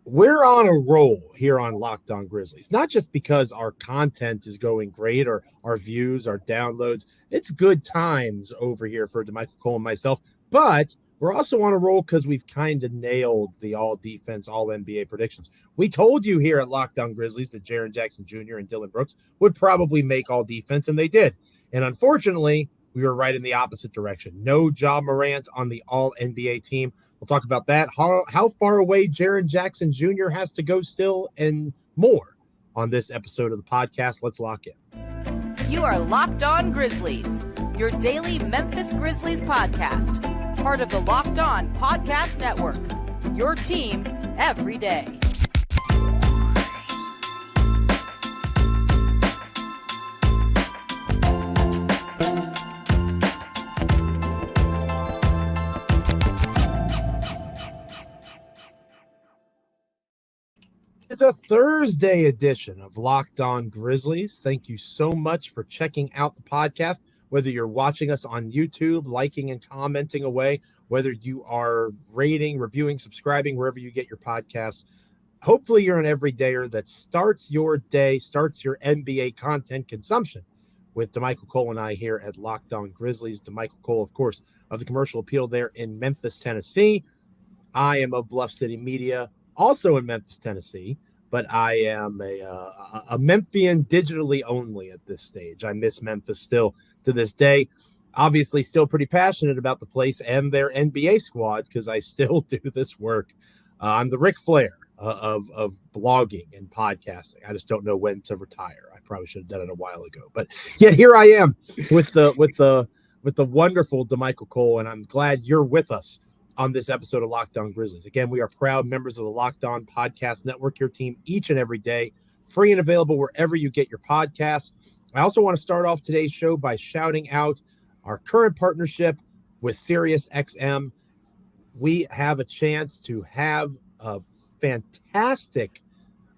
We're on a roll here on Locked On Grizzlies, not just because our content is going great or our views, our downloads. It's good times over here for Damichael Cole and myself, but we're also on a roll because we've kind of nailed the all defense, all NBA predictions. We told you here at Locked On Grizzlies that Jaren Jackson Jr. and Dillon Brooks would probably make all defense, and they did. And unfortunately, we were right in the opposite direction. No Ja Morant on the all NBA team. We'll talk about that, how far away Jaren Jackson Jr. has to go still, and more on this episode of the podcast. Let's lock in. You are Locked On Grizzlies, your daily Memphis Grizzlies podcast, part of the Locked On Podcast Network, your team every day. It's a Thursday edition of Locked On Grizzlies. Thank you so much for checking out the podcast, whether you're watching us on YouTube, liking and commenting away, whether you are rating, reviewing, subscribing, wherever you get your podcasts. Hopefully you're an everydayer that starts your day, starts your NBA content consumption with Damichael Cole and I here at Locked On Grizzlies. Damichael Cole, of course, of the Commercial Appeal there in Memphis, Tennessee. I am of Bluff City Media, also in Memphis, Tennessee, but I am a Memphian digitally only at this stage. I miss Memphis still to this day. Obviously, still pretty passionate about the place and their NBA squad because I still do this work. I'm the Ric Flair of blogging and podcasting. I just don't know when to retire. I probably should have done it a while ago, but yet here I am with the wonderful Damichael Cole, and I'm glad you're with us on this episode of Locked On Grizzlies. Again, we are proud members of the Locked On Podcast Network, your team each and every day, free and available wherever you get your podcasts. I also want to start off today's show by shouting out our current partnership with SiriusXM. We have a chance to have a fantastic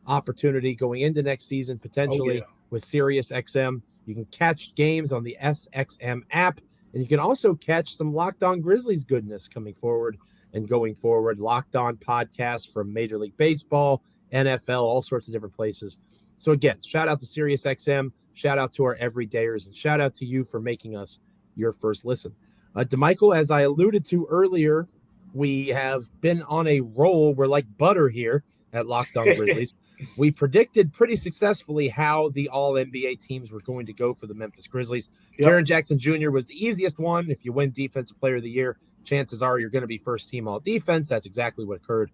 opportunity going into next season, potentially with SiriusXM. You can catch games on the SXM app. And you can also catch some Locked On Grizzlies goodness coming forward and going forward. Locked On podcasts from Major League Baseball, NFL, all sorts of different places. So again, shout out to SiriusXM, shout out to our everydayers, and shout out to you for making us your first listen. Damichael, as I alluded to earlier, we have been on a roll. We're like butter here at Locked On Grizzlies. We predicted pretty successfully how the all-NBA teams were going to go for the Memphis Grizzlies. Yep. Jaren Jackson Jr. was the easiest one. If you win Defensive Player of the Year, chances are you're going to be first team all-defense. That's exactly what occurred.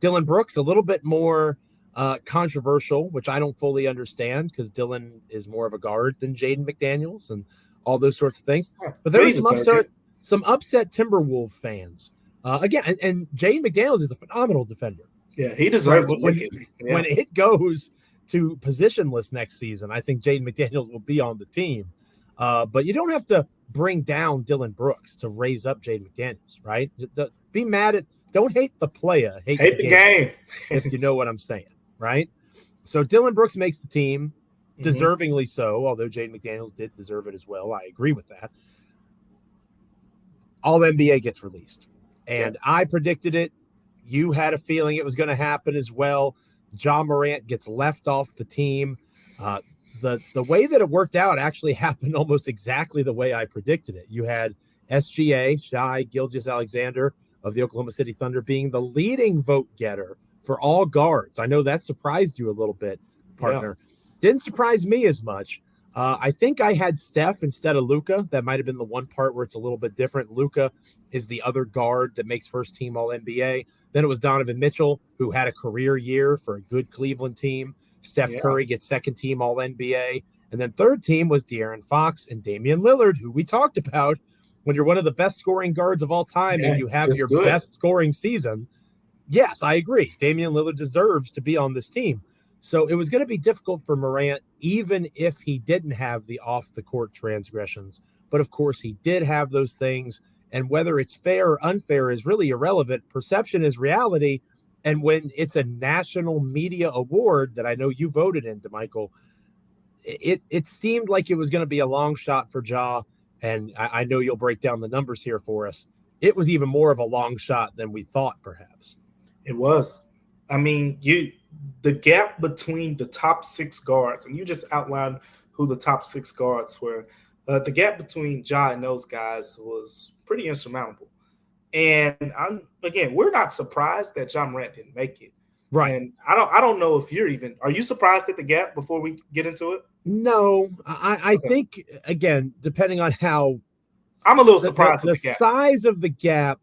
Dillon Brooks, a little bit more controversial, which I don't fully understand because Dillon is more of a guard than Jaden McDaniels and all those sorts of things. But there were some upset Timberwolves fans. Again, and Jaden McDaniels is a phenomenal defender. Yeah, he deserves to when it goes to positionless next season. I think Jaden McDaniels will be on the team. But you don't have to bring down Dillon Brooks to raise up Jaden McDaniels, right? Be mad at – don't hate the player. Hate the game. If you know what I'm saying, right? So Dillon Brooks makes the team, deservingly so, although Jaden McDaniels did deserve it as well. I agree with that. All NBA gets released. And I predicted it. You had a feeling it was going to happen as well. Ja Morant gets left off the team. The way that it worked out actually happened almost exactly the way I predicted it. You had SGA, Shai Gilgeous-Alexander of the Oklahoma City Thunder, being the leading vote getter for all guards. I know that surprised you a little bit, partner. Yeah. Didn't surprise me as much. I think I had Steph instead of Luka. That might have been the one part where it's a little bit different. Luka is the other guard that makes first team All-NBA. Then it was Donovan Mitchell, who had a career year for a good Cleveland team. Steph Curry gets second team All-NBA. And then third team was De'Aaron Fox and Damian Lillard, who we talked about. When you're one of the best scoring guards of all time and you have your best scoring season, yes, I agree. Damian Lillard deserves to be on this team. So it was going to be difficult for Morant, even if he didn't have the off-the-court transgressions. But, of course, he did have those things. And whether it's fair or unfair is really irrelevant. Perception is reality. And when it's a national media award that I know you voted in, Damichael, it seemed like it was going to be a long shot for Ja. And I know you'll break down the numbers here for us. It was even more of a long shot than we thought, perhaps. It was. I mean, the gap between the top 6 guards, and you just outlined who the top 6 guards were. The gap between Ja and those guys was pretty insurmountable. And we're not surprised that Ja Morant didn't make it. Right. And I don't know if are you surprised at the gap before we get into it? No, I think, again, depending on how I'm a little surprised the with the gap. size of the gap,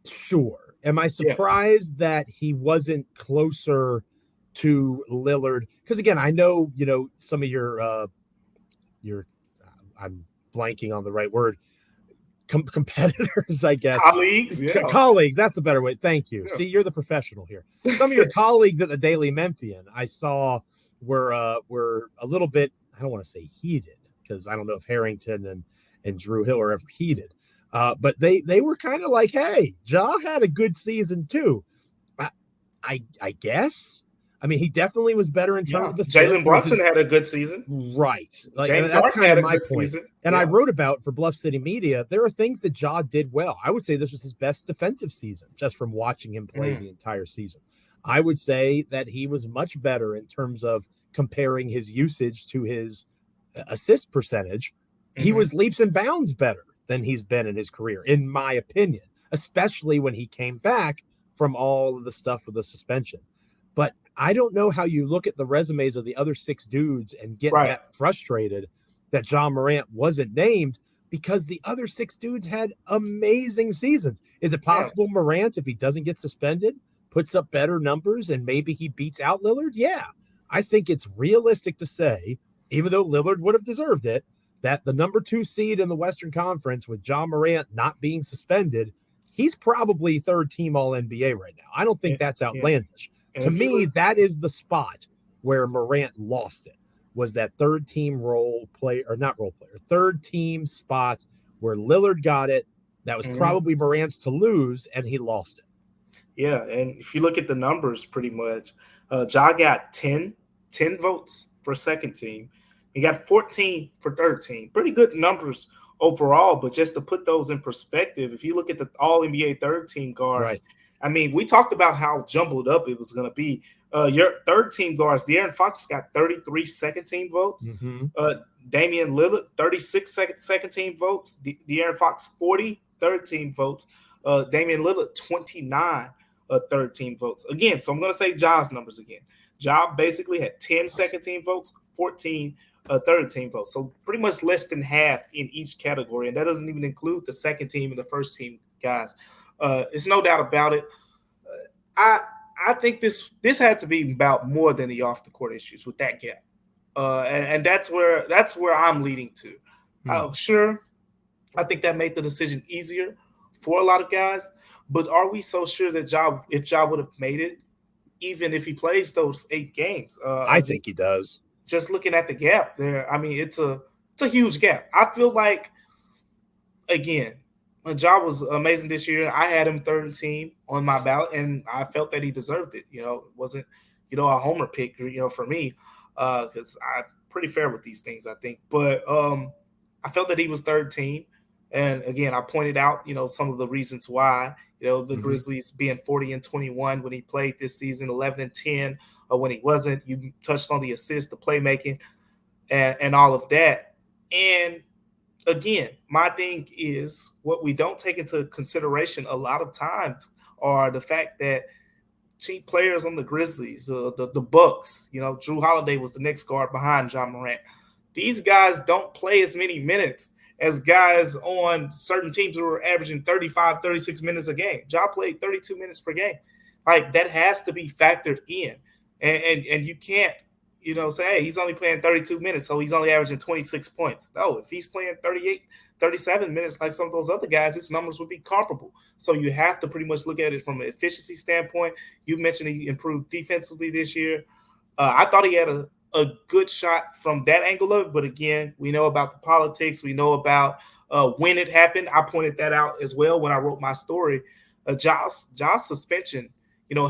sure. Am I surprised that he wasn't closer to Lillard? Because again, I know, some of your I'm blanking on the right word, competitors, I guess. Colleagues, colleagues, that's the better way. Thank you. See, you're the professional here. Some of your colleagues at the Daily Memphian I saw were a little bit, I don't want to say heated, because I don't know if Harrington and Drew Hill are ever heated. But they were kind of like, hey, Ja had a good season too. I guess. I mean, he definitely was better in terms of the Jalen Brunson had a good season. Right. James Harden had a good season. And I wrote about for Bluff City Media, there are things that Ja did well. I would say this was his best defensive season, just from watching him play the entire season. I would say that he was much better in terms of comparing his usage to his assist percentage. He was leaps and bounds better than he's been in his career, in my opinion, especially when he came back from all of the stuff with the suspension. But I don't know how you look at the resumes of the other 6 dudes and get that frustrated that Ja Morant wasn't named, because the other 6 dudes had amazing seasons. Is it possible Morant, if he doesn't get suspended, puts up better numbers and maybe he beats out Lillard? Yeah, I think it's realistic to say, even though Lillard would have deserved it, that the number 2 seed in the Western Conference with Ja Morant not being suspended, he's probably 3rd team All-NBA right now. I don't think that's outlandish. To me, that is the spot where Morant lost it, was that 3rd team third team spot where Lillard got it. That was probably Morant's to lose, and he lost it. Yeah, and if you look at the numbers, pretty much, Ja got 10 votes for 2nd team. He got 14 for 3rd team. Pretty good numbers overall, but just to put those in perspective, if you look at the All-NBA 3rd team guards, I mean, we talked about how jumbled up it was going to be. Your 3rd team guards, De'Aaron Fox got 33 2nd team votes. Damian Lillard, 36 second team votes. De'Aaron Fox, 40 3rd team votes. Damian Lillard, 29 3rd team votes. Again, so I'm going to say Ja's numbers again. Ja basically had 10 2nd team votes, 14 3rd team votes. So pretty much less than half in each category. And that doesn't even include the 2nd team and the 1st team guys. There's no doubt about it. I think this had to be about more than the off the court issues with that gap, and that's where I'm leading to. Sure, I think that made the decision easier for a lot of guys, but are we so sure that if Ja would have made it, even if he plays those 8 games? I think he does. Just looking at the gap there, I mean, it's a huge gap. I feel like, again, Ja was amazing this year. I had him 3rd team on my ballot, and I felt that he deserved it. It wasn't, a homer pick, for me, because I'm pretty fair with these things, I think. But I felt that he was 3rd team. And again, I pointed out, some of the reasons why, the Grizzlies being 40-21 when he played this season, 11-10 when he wasn't. You touched on the assist, the playmaking, and all of that. And again, my thing is what we don't take into consideration a lot of times are the fact that team players on the Grizzlies, the Bucks, Drew Holiday was the next guard behind Ja Morant. These guys don't play as many minutes as guys on certain teams who are averaging 35, 36 minutes a game. Ja played 32 minutes per game. Like, that has to be factored in. And you can't, say, hey, he's only playing 32 minutes, so he's only averaging 26 points. No, if he's playing 38, 37 minutes like some of those other guys, his numbers would be comparable. So you have to pretty much look at it from an efficiency standpoint. You mentioned he improved defensively this year. I thought he had a good shot from that angle of it, but again, we know about the politics. We know about when it happened. I pointed that out as well when I wrote my story. Ja's suspension,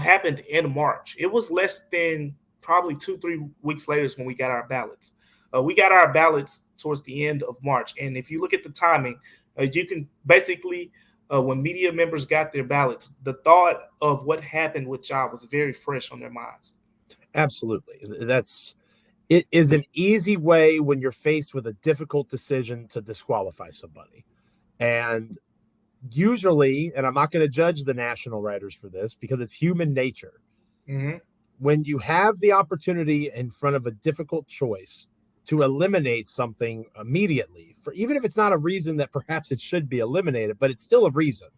happened in March. It was less than probably 2-3 weeks later is when we got our ballots. We got our ballots towards the end of March. And if you look at the timing, you can basically when media members got their ballots, the thought of what happened with Ja was very fresh on their minds. Absolutely. It is an easy way when you're faced with a difficult decision to disqualify somebody. And usually, and I'm not going to judge the national writers for this because it's human nature. Mm-hmm. When you have the opportunity in front of a difficult choice to eliminate something immediately, for even if it's not a reason that perhaps it should be eliminated, but it's still a reason,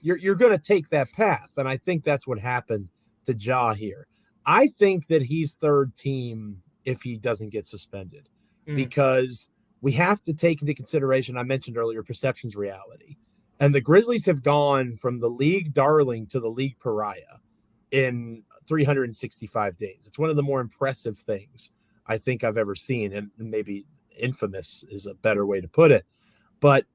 you're going to take that path. And I think that's what happened to Ja here. I think that he's third team if he doesn't get suspended, because we have to take into consideration, I mentioned earlier, perception's reality. And the Grizzlies have gone from the league darling to the league pariah in 365 days. It's one of the more impressive things I think I've ever seen, and maybe infamous is a better way to put it. But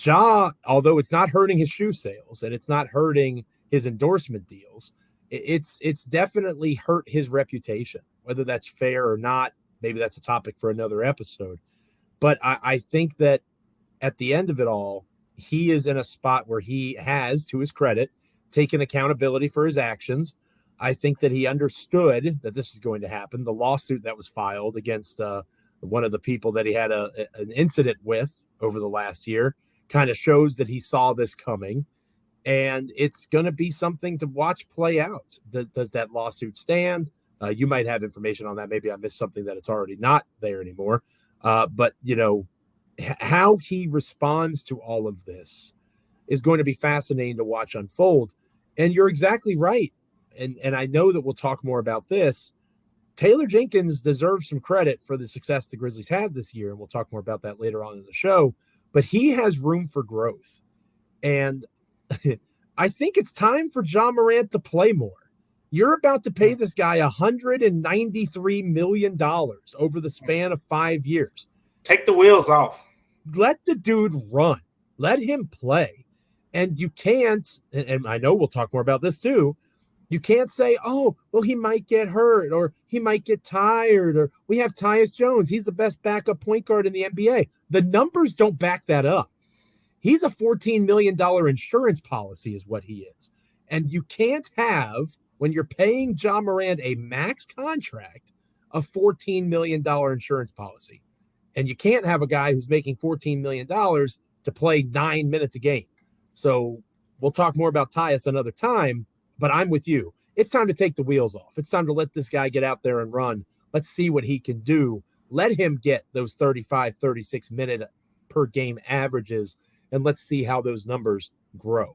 Ja, although it's not hurting his shoe sales and it's not hurting his endorsement deals, it's definitely hurt his reputation. Whether that's fair or not, maybe that's a topic for another episode. But I think that at the end of it all, he is in a spot where he has, to his credit, taken accountability for his actions. I think that he understood that this was going to happen. The lawsuit that was filed against one of the people that he had an incident with over the last year kind of shows that he saw this coming. And it's going to be something to watch play out. Does that lawsuit stand? You might have information on that. Maybe I missed something that it's already not there anymore. But, how he responds to all of this is going to be fascinating to watch unfold. And you're exactly right. And I know that we'll talk more about this. Taylor Jenkins deserves some credit for the success the Grizzlies had this year. And we'll talk more about that later on in the show. But he has room for growth. And I think it's time for Ja Morant to play more. You're about to pay this guy $193 million over the span of 5 years. Take the wheels off. Let the dude run. Let him play. And you can't, and I know we'll talk more about this too, you can't say, oh, well, he might get hurt or he might get tired or we have Tyus Jones. He's the best backup point guard in the NBA. The numbers don't back that up. He's a $14 million insurance policy is what he is. And you can't have, when you're paying Ja Morant a max contract, a $14 million insurance policy. And you can't have a guy who's making $14 million to play 9 minutes a game. So we'll talk more about Tyus another time, but I'm with you. It's time to take the wheels off. It's time to let this guy get out there and run. Let's see what he can do. Let him get those 35, 36 minute per game averages, and let's see how those numbers grow.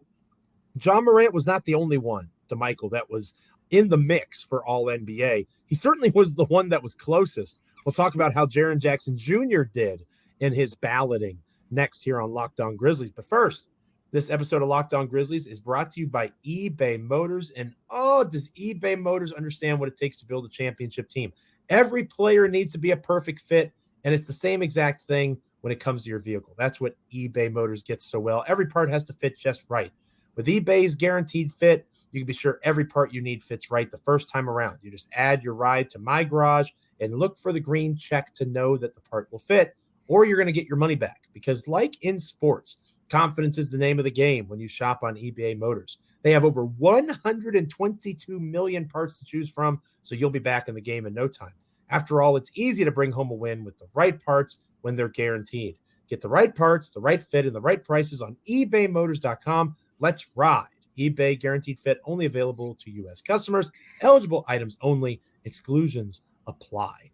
Ja Morant was not the only one, Damichael, that was in the mix for all NBA. He certainly was the one that was closest. We'll talk about how Jaren Jackson Jr. did in his balloting next here on Locked On Grizzlies. But first, this episode of Locked On Grizzlies is brought to you by eBay Motors. And does eBay Motors understand what it takes to build a championship team? Every player needs to be a perfect fit, and it's the same exact thing when it comes to your vehicle. That's what eBay Motors gets so well. Every part has to fit just right. With eBay's guaranteed fit, you can be sure every part you need fits right the first time around. You just add your ride to My Garage and look for the green check to know that the part will fit, or you're going to get your money back. Because like in sports, confidence is the name of the game when you shop on eBay Motors. They have over 122 million parts to choose from, so you'll be back in the game in no time. After all, it's easy to bring home a win with the right parts when they're guaranteed. Get the right parts, the right fit, and the right prices on ebaymotors.com. Let's ride. eBay guaranteed fit, only available to U.S. customers. Eligible items only. Exclusions apply.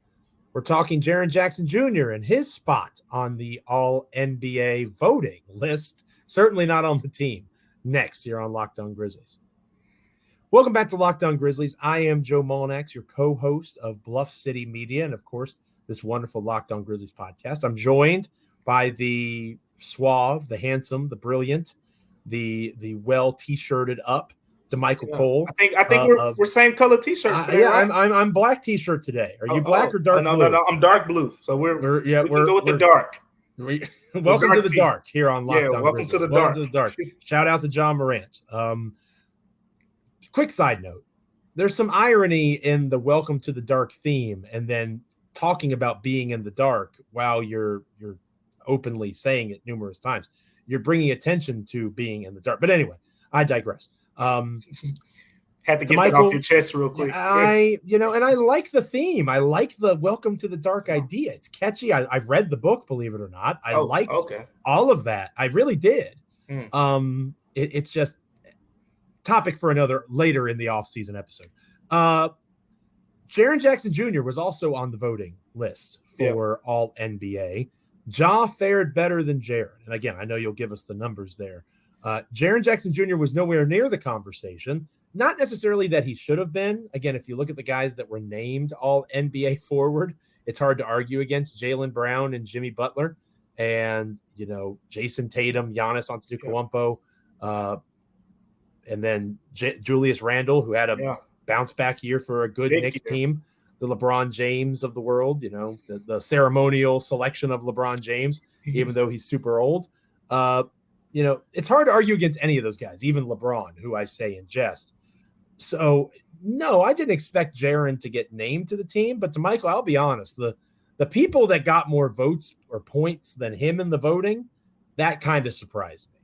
We're talking Jaren Jackson Jr. and his spot on the All-NBA voting list. Certainly not on the team. Next here on Locked On Grizzlies. Welcome back to Locked On Grizzlies. I am Joe Mullinax, your co-host of Bluff City Media, and of course, this wonderful Locked On Grizzlies podcast. I'm joined by the suave, the handsome, the brilliant, the well t-shirted up Damichael Cole. I think we're same color t-shirts today, right? I'm black t-shirt today. Are you black or dark blue? No, I'm dark blue. So we can go with the dark. Welcome to the dark here on Locked On welcome Grizzlies. to the dark. Welcome to the dark. Shout out to Ja Morant. Quick side note. There's some irony in the welcome to the dark theme and then talking about being in the dark while you're openly saying it numerous times. you're bringing attention to being in the dark. But anyway, I digress. Had to get that off your chest real quick. And I like the theme. I like the welcome to the dark idea. It's catchy. I've read the book, believe it or not. I liked all of that. I really did. It's just topic for another later in the off-season episode. Jaren Jackson Jr. was also on the voting list for all NBA. Ja fared better than Jaren. And again, I know you'll give us the numbers there. Jaren Jackson Jr. was nowhere near the conversation. Not necessarily that he should have been. Again, if you look at the guys that were named all NBA forward, it's hard to argue against Jaylen Brown and Jimmy Butler and, Jason Tatum, Giannis Antetokounmpo, and then Julius Randle, who had a bounce back year for a good Knicks team, the LeBron James of the world, the ceremonial selection of LeBron James, even though he's super old. It's hard to argue against any of those guys, even LeBron, who I say in jest. So, no, I didn't expect Jaren to get named to the team. But Damichael, I'll be honest, the people that got more votes or points than him in the voting, that kind of surprised me.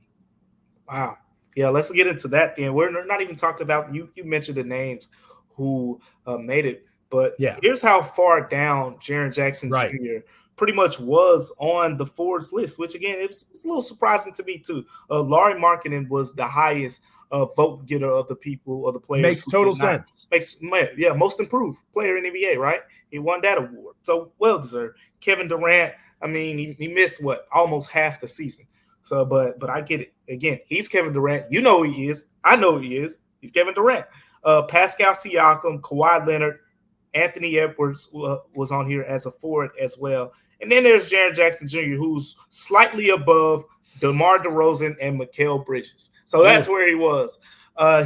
Wow. Yeah, let's get into that then. We're not even talking about, you mentioned the names who made it. But here's how far down Jaren Jackson Jr. pretty much was on the forwards list, which, again, it's a little surprising to me, too. Lauri Markkanen was the highest vote getter of the people, of the players. Makes total sense. Most improved player in the NBA, right? He won that award. So, well-deserved. Kevin Durant, I mean, he missed, almost half the season. So, but I get it. Again, he's Kevin Durant. You know he is. I know he is. He's Kevin Durant. Pascal Siakam, Kawhi Leonard, Anthony Edwards was on here as a forward as well. And then there's Jaren Jackson Jr., who's slightly above DeMar DeRozan and Mikal Bridges. So that's where he was.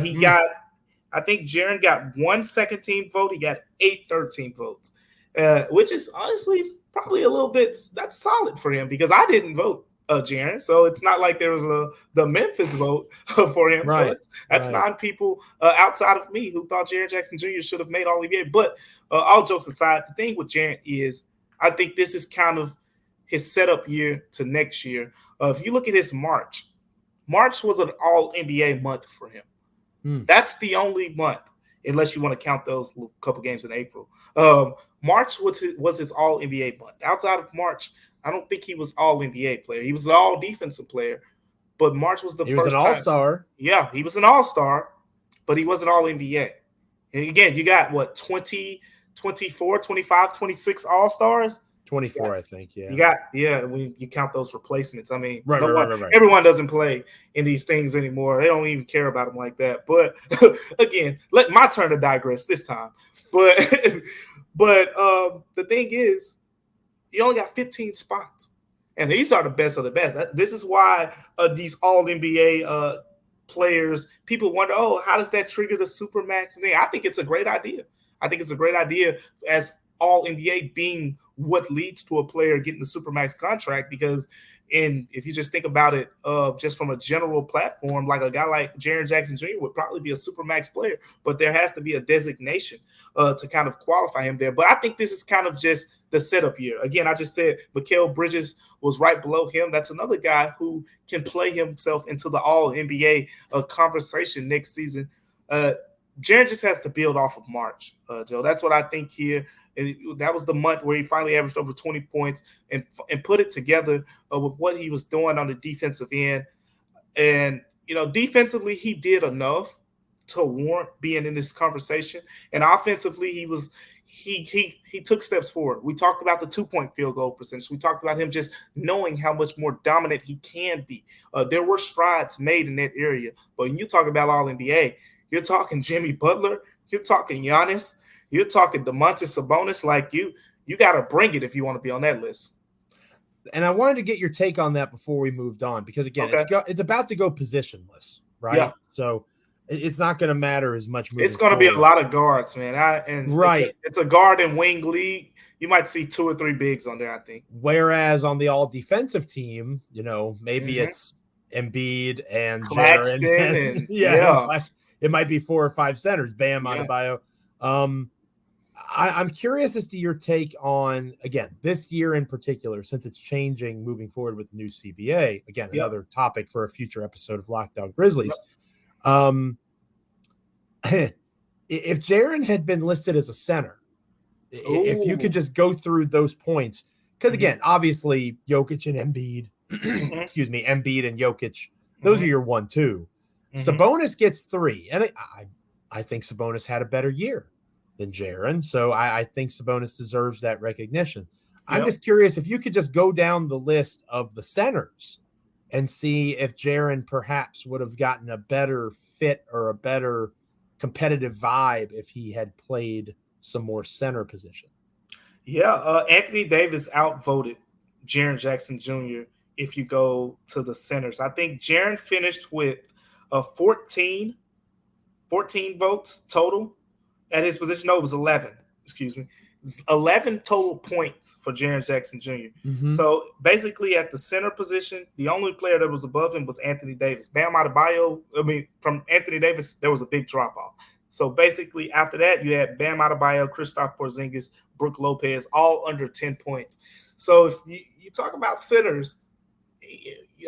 He got, I think Jaren got 1 second-team vote. He got 8 third-team votes, which is honestly probably a little bit, that's solid for him because I didn't vote Jaren. So it's not like there was the Memphis vote for him. Right. So that's 9 people outside of me who thought Jaren Jackson Jr. should have made All-NBA. But all jokes aside, the thing with Jaren is I think this is kind of his setup year to next year. If you look at his March was an All-NBA month for him. That's the only month, unless you want to count those couple games in April. March was his All-NBA month. Outside of March, I don't think he was All-NBA player. He was an All-Defensive player, but March was the first time. He was an All-Star. Yeah, he was an All-Star, but he wasn't All-NBA. And again, you got, 20, 24, 25, 26 All-Stars? 24, I think, yeah. You got, when you count those replacements. I mean, right. Everyone doesn't play in these things anymore. They don't even care about them like that. But, again, my turn to digress this time. But the thing is, you only got 15 spots. And these are the best of the best. This is why these All-NBA players, people wonder, how does that trigger the Supermax thing? I think it's a great idea. As All-NBA being what leads to a player getting the Supermax contract, because if you just think about it just from a general platform, like a guy like Jaren Jackson Jr. would probably be a Supermax player, but there has to be a designation to kind of qualify him there. But I think this is kind of just the setup year. Again, I just said Mikal Bridges was right below him. That's another guy who can play himself into the All-NBA conversation next season. Jaren just has to build off of March, Joe. That's what I think here. That was the month where he finally averaged over 20 points and put it together with what he was doing on the defensive end. And, defensively, he did enough to warrant being in this conversation. And offensively, he took steps forward. We talked about the 2-point field goal percentage. We talked about him just knowing how much more dominant he can be. There were strides made in that area. But when you talk about All-NBA, you're talking Jimmy Butler, you're talking Giannis, you're talking Domantas Sabonis. Like you got to bring it if you want to be on that list. And I wanted to get your take on that before we moved on, because again, it's about to go positionless, right? Yeah. So it's not going to matter as much. It's going to be a lot of guards, man. It's a guard and wing league. You might see 2 or 3 bigs on there, I think. Whereas on the all defensive team, maybe it's Embiid and Claxton Jaren. It might be 4 or 5 centers. Bam, Adebayo. I'm curious as to your take on, again, this year in particular, since it's changing moving forward with the new CBA. Again, another topic for a future episode of Lockdown Grizzlies. If Jaren had been listed as a center, if you could just go through those points, because again, obviously Jokic and Embiid, Embiid and Jokic, those are your 1-2. Sabonis gets 3, and I think Sabonis had a better year than Jaren, so I think Sabonis deserves that recognition. I'm just curious if you could just go down the list of the centers and see if Jaren perhaps would have gotten a better fit or a better competitive vibe if he had played some more center position. Anthony Davis outvoted Jaren Jackson Jr. if you go to the centers. I think Jaren finished with 14 votes total at his position. No, it was 11. Excuse me. 11 total points for Jaren Jackson Jr. So basically at the center position, the only player that was above him was Anthony Davis. Bam Adebayo, from Anthony Davis, there was a big drop-off. So basically after that, you had Bam Adebayo, Kristaps Porzingis, Brook Lopez, all under 10 points. So if you talk about centers,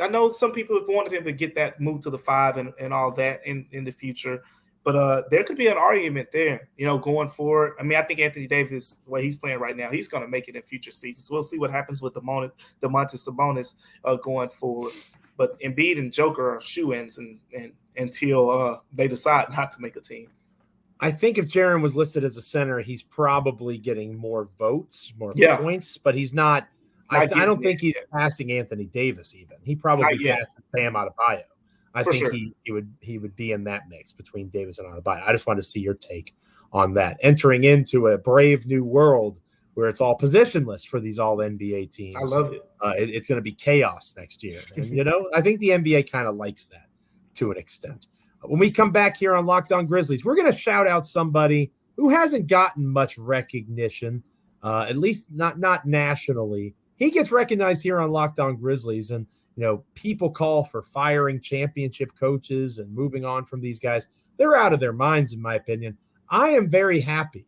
I know some people have wanted him to get that move to the 5 and all that in the future. But there could be an argument there, going forward. I mean, I think Anthony Davis, the way he's playing right now, he's going to make it in future seasons. We'll see what happens with Domantas Sabonis going forward. But Embiid and Joker are shoo-ins until they decide not to make a team. I think if Jaren was listed as a center, he's probably getting more votes, more points, but he's not. I don't think he's passing Anthony Davis even. He probably passed Bam Adebayo. I think he would be in that mix between Davis and Adebayo. I just wanted to see your take on that. Entering into a brave new world where it's all positionless for these all NBA teams. I love it. It's going to be chaos next year. And, I think the NBA kind of likes that to an extent. When we come back here on Locked On Grizzlies, we're going to shout out somebody who hasn't gotten much recognition, at least not nationally. He gets recognized here on Locked On Grizzlies, and people call for firing championship coaches and moving on from these guys. They're out of their minds, in my opinion. I am very happy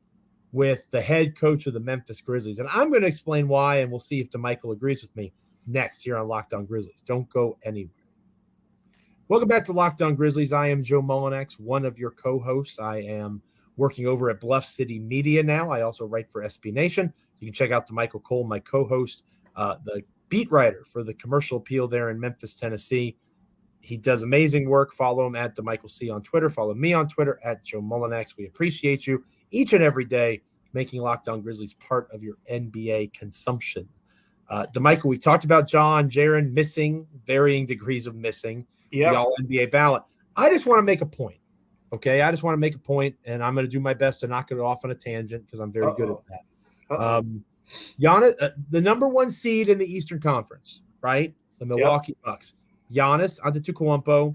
with the head coach of the Memphis Grizzlies, and I'm going to explain why, and we'll see if Damichael agrees with me next here on Locked On Grizzlies. Don't go anywhere. Welcome back to Locked On Grizzlies. I am Joe Mullinax, one of your co-hosts. I am working over at Bluff City Media now. I also write for SB Nation. You can check out Damichael Cole, my co-host, the beat writer for the Commercial Appeal there in Memphis, Tennessee. He does amazing work. Follow him at Damichael C on Twitter. Follow me on Twitter at Joe Mullinax. We appreciate you each and every day making Locked On Grizzlies part of your NBA consumption. Damichael, we talked about John, Jaren missing, varying degrees of missing the All-NBA ballot. I just want to make a point, okay? I just want to make a point, and I'm going to do my best to knock it off on a tangent because I'm very good at that. Giannis, the number 1 seed in the Eastern Conference, right? The Milwaukee Bucks. Giannis Antetokounmpo,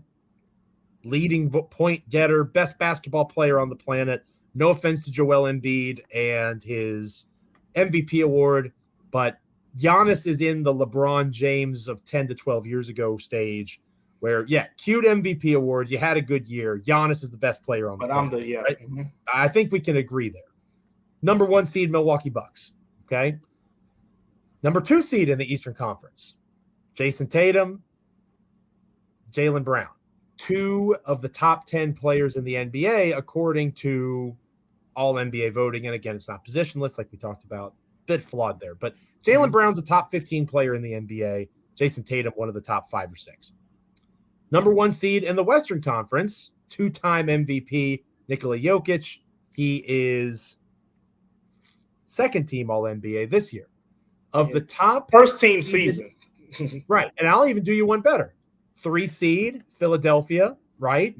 leading point getter, best basketball player on the planet. No offense to Joel Embiid and his MVP award, but Giannis is in the LeBron James of 10 to 12 years ago stage where, cute MVP award. You had a good year. Giannis is the best player on the planet. Right? I think we can agree there. Number 1 seed, Milwaukee Bucks. Okay. Number 2 seed in the Eastern Conference, Jason Tatum, Jaylen Brown, 2 of the top 10 players in the NBA, according to all NBA voting. And again, it's not positionless, like we talked about, a bit flawed there, but Jaylen Brown's a top 15 player in the NBA. Jason Tatum, one of the top 5 or 6. Number 1 seed in the Western Conference, 2-time MVP, Nikola Jokic. He is second team All-NBA this year. Of the top first team season. Right. And I'll even do you one better. 3 seed, Philadelphia, right?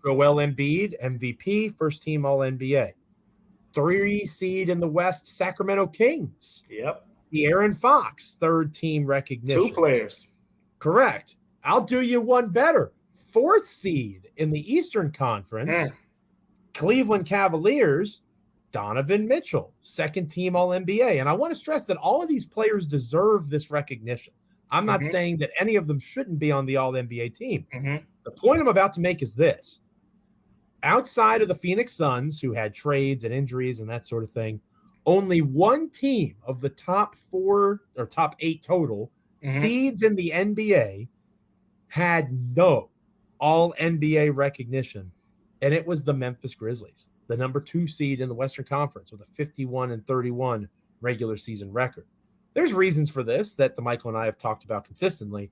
Joel Embiid, MVP, first team All-NBA. 3 seed in the West, Sacramento Kings. De'Aaron Fox, third team recognition. 2 players. Correct. I'll do you one better. 4th seed in the Eastern Conference, Cleveland Cavaliers, Donovan Mitchell, second team All-NBA. And I want to stress that all of these players deserve this recognition. I'm not saying that any of them shouldn't be on the All-NBA team. The point I'm about to make is this. outside of the Phoenix Suns, who had trades and injuries and that sort of thing, only one team of the top 4 or top 8 total seeds in the NBA had no all NBA recognition, and it was the Memphis Grizzlies, the number 2 seed in the Western Conference with a 51-31 regular season record. There's reasons for this that Damichael and I have talked about consistently,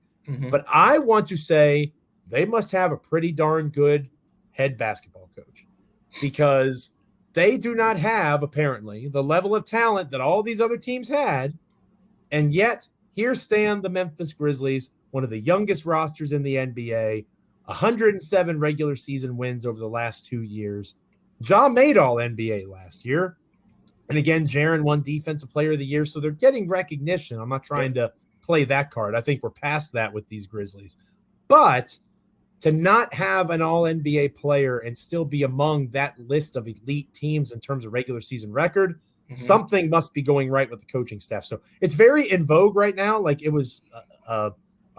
but I want to say they must have a pretty darn good head basketball coach, because they do not have, apparently, the level of talent that all these other teams had, and yet here stand the Memphis Grizzlies, one of the youngest rosters in the NBA, 107 regular season wins over the last 2 years. Ja made all NBA last year. And again, Jaren won Defensive Player of the Year, so they're getting recognition. I'm not trying to play that card. I think we're past that with these Grizzlies. But to not have an all-NBA player and still be among that list of elite teams in terms of regular season record, something must be going right with the coaching staff. So it's very in vogue right now. Like, it was a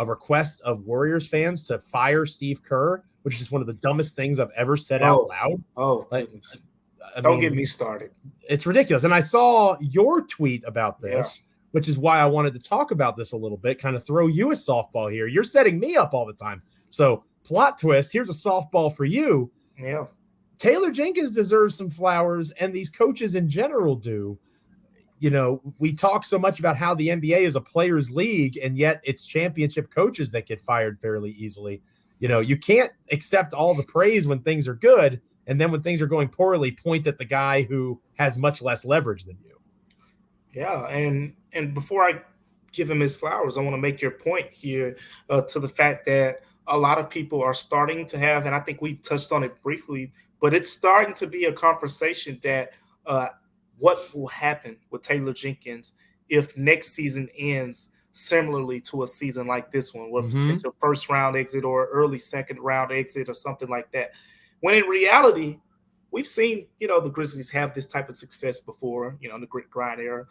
request of Warriors fans to fire Steve Kerr, which is one of the dumbest things I've ever said out loud. Goodness. Don't get me started. It's ridiculous. And I saw your tweet about this, which is why I wanted to talk about this a little bit, kind of throw you a softball here. You're setting me up all the time. So plot twist, here's a softball for you. Yeah. Taylor Jenkins deserves some flowers, and these coaches in general do. You know, we talk so much about how the NBA is a players' league, and yet it's championship coaches that get fired fairly easily. You know, you can't accept all the praise when things are good, and then when things are going poorly, point at the guy who has much less leverage than you. Yeah, and before I give him his flowers, I want to make your point here to the fact that a lot of people are starting to have, and I think we've touched on it briefly, but it's starting to be a conversation that what will happen with Taylor Jenkins if next season ends similarly to a season like this one, with potential first round exit or early second round exit or something like that. When in reality, we've seen, the Grizzlies have this type of success before, in the grit grind era,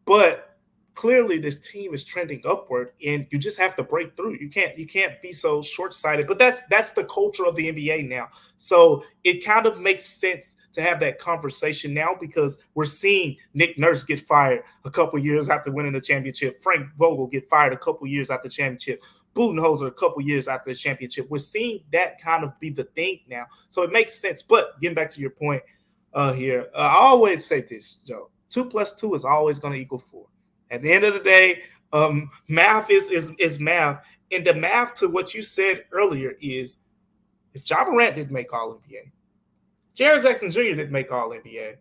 but clearly this team is trending upward, and you just have to break through. You can't be so short-sighted, but that's the culture of the NBA now. So it kind of makes sense to have that conversation now, because we're seeing Nick Nurse get fired a couple years after winning the championship. Frank Vogel get fired a couple years after the championship. Budenholzer a couple years after the championship. We're seeing that kind of be the thing now. So it makes sense. But getting back to your point here, I always say this, Joe. 2 + 2 is always going to equal 4. At the end of the day, math is math. And the math to what you said earlier is, if Ja Morant didn't make All-NBA, Jaren Jackson Jr. didn't make All-NBA,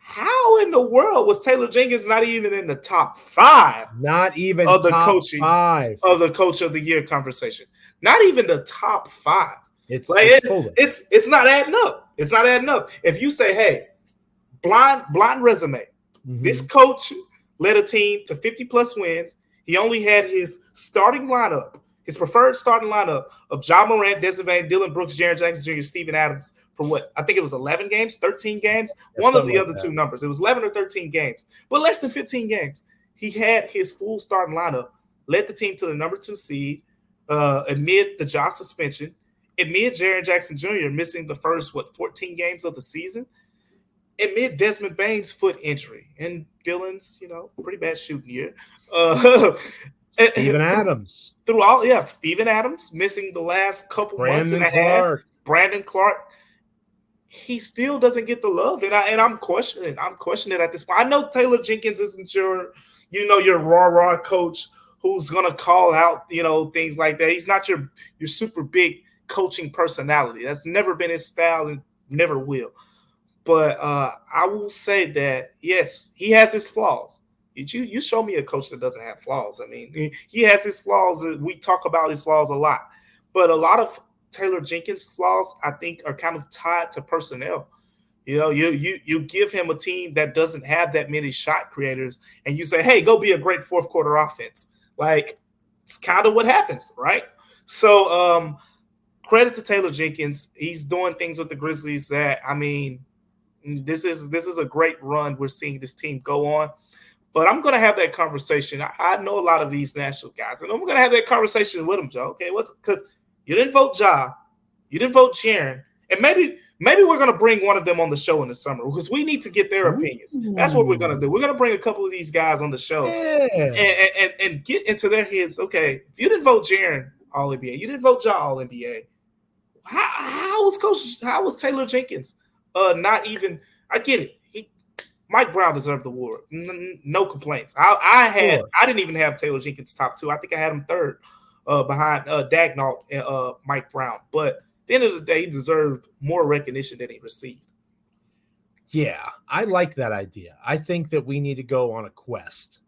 how in the world was Taylor Jenkins not even in the top 5? Not even of the top coaching 5 of the Coach of the Year conversation. Not even the top 5. It's not adding up. It's not adding up. If you say, hey, blind resume, this coach led a team to 50-plus wins. He only had his starting lineup, his preferred starting lineup of Ja Morant, Desmond, Dillon Brooks, Jaren Jackson Jr., Steven Adams for what? I think it was 11 games, 13 games. One of the other two numbers. It was 11 or 13 games, but less than 15 games. He had his full starting lineup, led the team to the number 2 seed amid the Ja suspension, amid Jaren Jackson Jr. missing the first, 14 games of the season, amid Desmond Bane's foot injury, and Dillon's, pretty bad shooting year. Steven Adams. Steven Adams missing the last couple months and a half. Brandon Clark. He still doesn't get the love, and I'm questioning. I'm questioning at this point. I know Taylor Jenkins isn't your raw coach who's gonna call out, things like that. He's not your super big coaching personality. That's never been his style and never will. But I will say that, yes, he has his flaws. You show me a coach that doesn't have flaws. I mean, he has his flaws. We talk about his flaws a lot. But a lot of Taylor Jenkins' flaws, I think, are kind of tied to personnel. You give him a team that doesn't have that many shot creators, and you say, hey, go be a great fourth quarter offense. Like, it's kind of what happens, right? So credit to Taylor Jenkins. He's doing things with the Grizzlies that, I mean, this is a great run we're seeing this team go on. But I'm going to have that conversation. I know a lot of these national guys, and I'm going to have that conversation with them, Joe. Okay, because you didn't vote Ja, you didn't vote Jaren, And maybe we're going to bring one of them on the show in the summer because we need to get their opinions. That's what we're going to do. We're going to bring a couple of these guys on the show and get into their heads. Okay, if you didn't vote Jaren All-NBA, you didn't vote Ja All-NBA, how was Taylor Jenkins not even – I get it. Mike Brown deserved the award. No complaints. I didn't even have Taylor Jenkins top 2. I think I had him third behind Dagnall and Mike Brown. But at the end of the day, he deserved more recognition than he received. Yeah, I like that idea. I think that we need to go on a quest.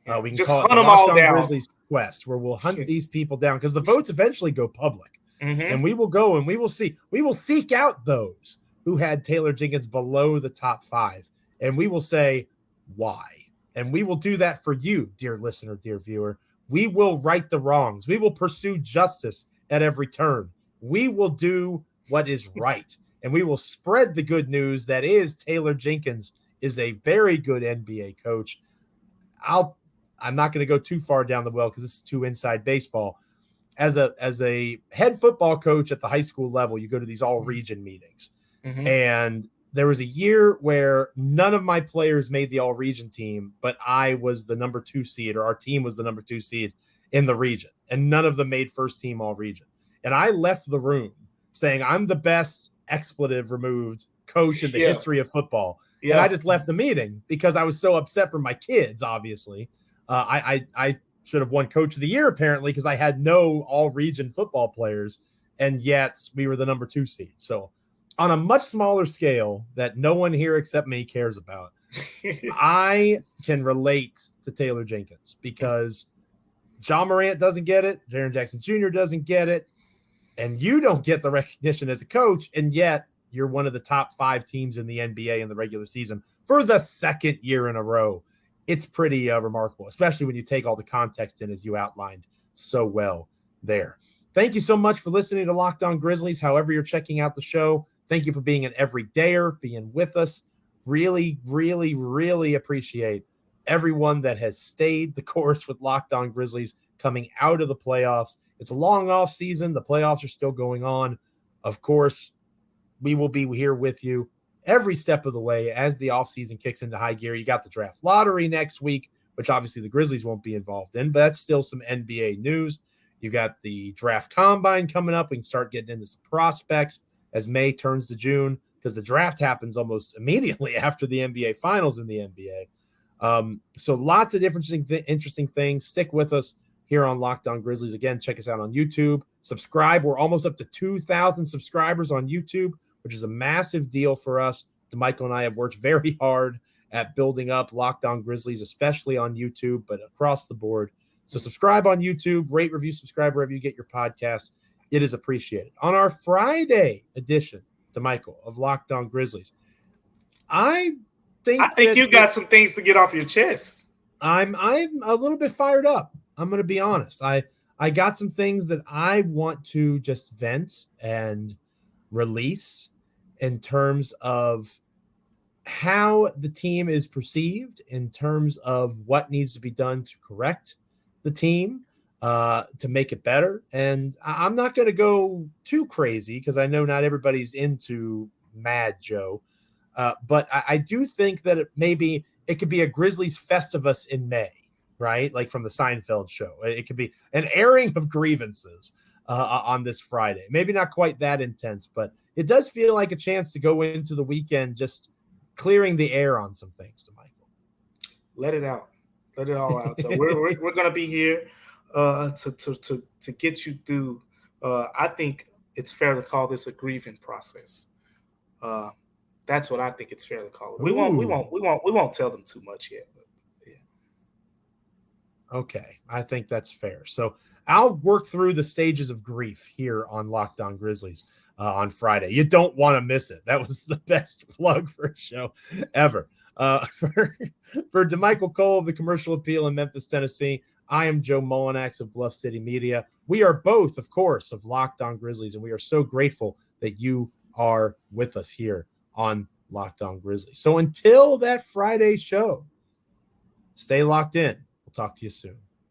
We can just call hunt it the them all Locked On down. Grizzlies quest, where we'll hunt these people down because the votes eventually go public. Mm-hmm. And we will go and we will see. We will seek out those who had Taylor Jenkins below the top 5. And we will say why. And we will do that for you, dear listener, dear viewer. We will right the wrongs. We will pursue justice at every turn. We will do what is right. And we will spread the good news that is Taylor Jenkins is a very good NBA coach. I'm not going to go too far down the well because this is too inside baseball. As a head football coach at the high school level, you go to these all-region meetings. Mm-hmm. And there was a year where none of my players made the all-region team, but I was the number 2 seed, or our team was the number 2 seed in the region, and none of them made first team all-region. And I left the room saying I'm the best expletive removed coach in the history of football. Yeah. And I just left the meeting because I was so upset for my kids, obviously. I should have won coach of the year, apparently, because I had no all-region football players, and yet we were the number 2 seed. So on a much smaller scale that no one here except me cares about, I can relate to Taylor Jenkins because Ja Morant doesn't get it, Jaren Jackson Jr. doesn't get it, and you don't get the recognition as a coach, and yet you're one of the top 5 teams in the NBA in the regular season for the second year in a row. It's pretty remarkable, especially when you take all the context in as you outlined so well there. Thank you so much for listening to Locked On Grizzlies, however you're checking out the show. Thank you for being an everydayer, being with us. Really, really, really appreciate everyone that has stayed the course with Locked On Grizzlies coming out of the playoffs. It's a long off season. The playoffs are still going on. Of course, we will be here with you every step of the way as the offseason kicks into high gear. You got the draft lottery next week, which obviously the Grizzlies won't be involved in, but that's still some NBA news. You got the draft combine coming up. We can start getting into some prospects as May turns to June, because the draft happens almost immediately after the NBA finals in the NBA. So lots of interesting things. Stick with us here on Locked On Grizzlies. Again, check us out on YouTube. Subscribe. We're almost up to 2,000 subscribers on YouTube, which is a massive deal for us. Damichael and I have worked very hard at building up Locked On Grizzlies, especially on YouTube, but across the board. So subscribe on YouTube, rate, review, subscribe wherever you get your podcasts. It is appreciated. On our Friday edition, Damichael, of Locked On Grizzlies, I think you got some things to get off your chest. I'm a little bit fired up. I'm going to be honest. I got some things that I want to just vent and release in terms of how the team is perceived, in terms of what needs to be done to correct the team, to make it better. And I'm not going to go too crazy because I know not everybody's into Mad Joe. But I do think that it could be a Grizzlies Festivus in May, right? Like from the Seinfeld show. It could be an airing of grievances on this Friday. Maybe not quite that intense, but it does feel like a chance to go into the weekend just clearing the air on some things, Damichael. Let it out. Let it all out. So we're going to be here to get you through. I think it's fair to call this a grieving process. That's what I think it's fair to call it. We won't tell them too much yet. But yeah. Okay, I think that's fair. So I'll work through the stages of grief here on Locked On Grizzlies on Friday. You don't want to miss it. That was the best plug for a show ever. For Damichael Cole of the Commercial Appeal in Memphis, Tennessee, I am Joe Mullinax of Bluff City Media. We are both, of course, of Locked On Grizzlies, and we are so grateful that you are with us here on Locked On Grizzlies. So until that Friday show, stay locked in. We'll talk to you soon.